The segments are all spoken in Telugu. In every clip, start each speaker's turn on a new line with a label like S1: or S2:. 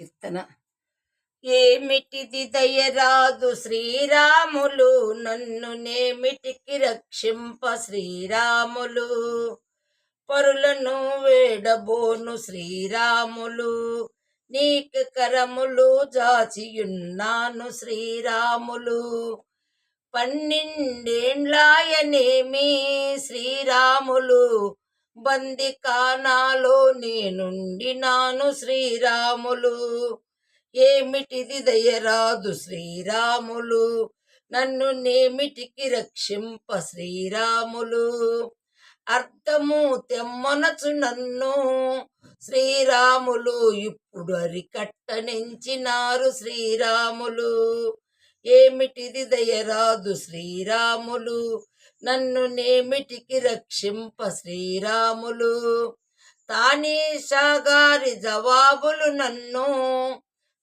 S1: కీర్తన. ఏమిటిది దయరాదు శ్రీరాములు, నన్ను నేమిటికి రక్షింప శ్రీరాములు. పరులను వేడబోను శ్రీరాములు, నీకు కరములు జాచియున్నాను శ్రీరాములు. పన్నెండేండ్లాయనేమి శ్రీరాములు, బందికానాలో నేనుండినాను శ్రీరాములు. ఏమిటిది దయరాదు శ్రీరాములు, నన్ను నేమిటికి రక్షింప శ్రీరాములు. అర్థము తెమ్మనచు నన్ను శ్రీరాములు, ఇప్పుడు అరికట్టనించినారు శ్రీరాములు. ఏమిటిది దయరాదు శ్రీరాములు, నన్ను నేమిటికి రక్షింప శ్రీరాములు. తానీషాగారి జవాబులు నన్ను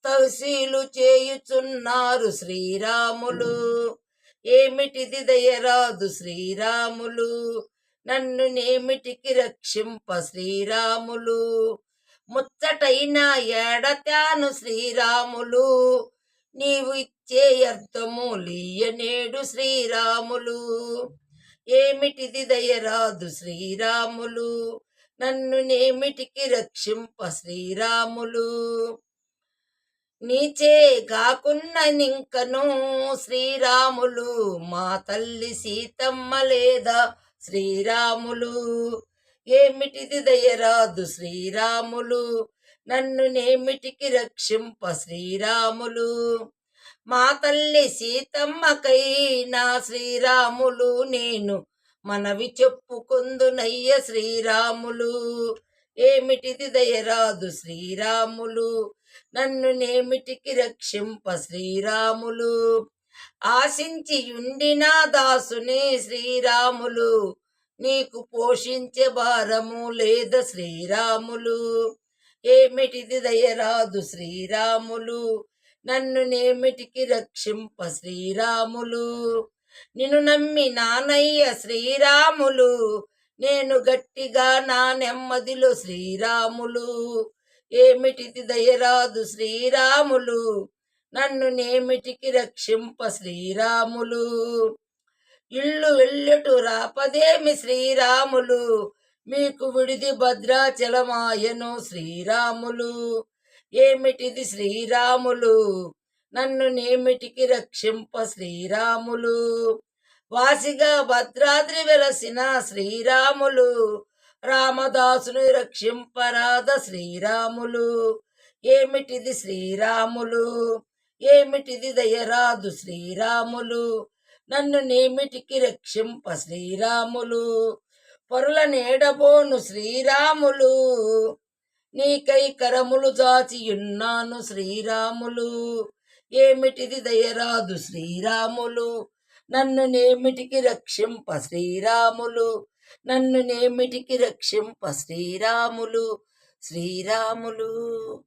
S1: తహసీలు చేయుచున్నారు శ్రీరాములు. ఏమిటిది దయరాదు శ్రీరాములు, నన్ను నేమిటికి రక్షింప శ్రీరాములు. ముచ్చటైన ఏడతాను శ్రీరాములు, నీవు ఇచ్చే అర్థము లీయనేడు శ్రీరాములు. ఏమిటిది దయరాదు శ్రీరాములు, నన్ను నేమిటికి రక్షింప శ్రీరాములు. నీచే గాకున్న నింకను శ్రీరాములు, మా తల్లి సీతమ్మ లేదా శ్రీరాములు. ఏమిటిది దయరాదు శ్రీరాములు, నన్ను నేమిటికి రక్షింప శ్రీరాములు. మా తల్లి సీతమ్మకై నా శ్రీరాములు, నేను మనవి చెప్పుకుందునయ్య శ్రీరాములు. ఏమిటిది దయరాదు శ్రీరాములు, నన్ను నేమిటికి రక్షింప శ్రీరాములు. ఆశించి ఉండిన దాసుని శ్రీరాములు, నీకు పోషించే భారము లేద శ్రీరాములు. ఏమిటిది దయరాదు శ్రీరాములు, నన్ను నేమిటికి రక్షింప శ్రీరాములు. నిన్ను నమ్మి నానయ్య శ్రీరాములు, నేను గట్టిగా నా నెమ్మదిలో శ్రీరాములు. ఏమిటిది దయరాదు శ్రీరాములు, నన్ను నేమిటికి రక్షింప శ్రీరాములు. ఇల్లు వెళ్ళుటు రాపదేమి శ్రీరాములు, మీకు విడిది భద్రాచలమాయను శ్రీరాములు. ఏమిటిది శ్రీరాములు, నన్ను నేమిటికి రక్షింప శ్రీరాములు. వాసిగా భద్రాద్రి వెలసిన శ్రీరాములు, రామదాసును రక్షింపరాద శ్రీరాములు. ఏమిటిది శ్రీరాములు, ఏమిటిది దయరాదు శ్రీరాములు, నన్ను నేమిటికి రక్షింప శ్రీరాములు. పరుల నేడబోను శ్రీరాములు, నీకై కరములు జాచియున్నాను శ్రీరాములు. ఏమిటిది దయరాదు శ్రీరాములు, నన్ను నేమిటికి రక్షింప శ్రీరాములు. నన్ను నేమిటికి రక్షింప శ్రీరాములు. శ్రీరాములు.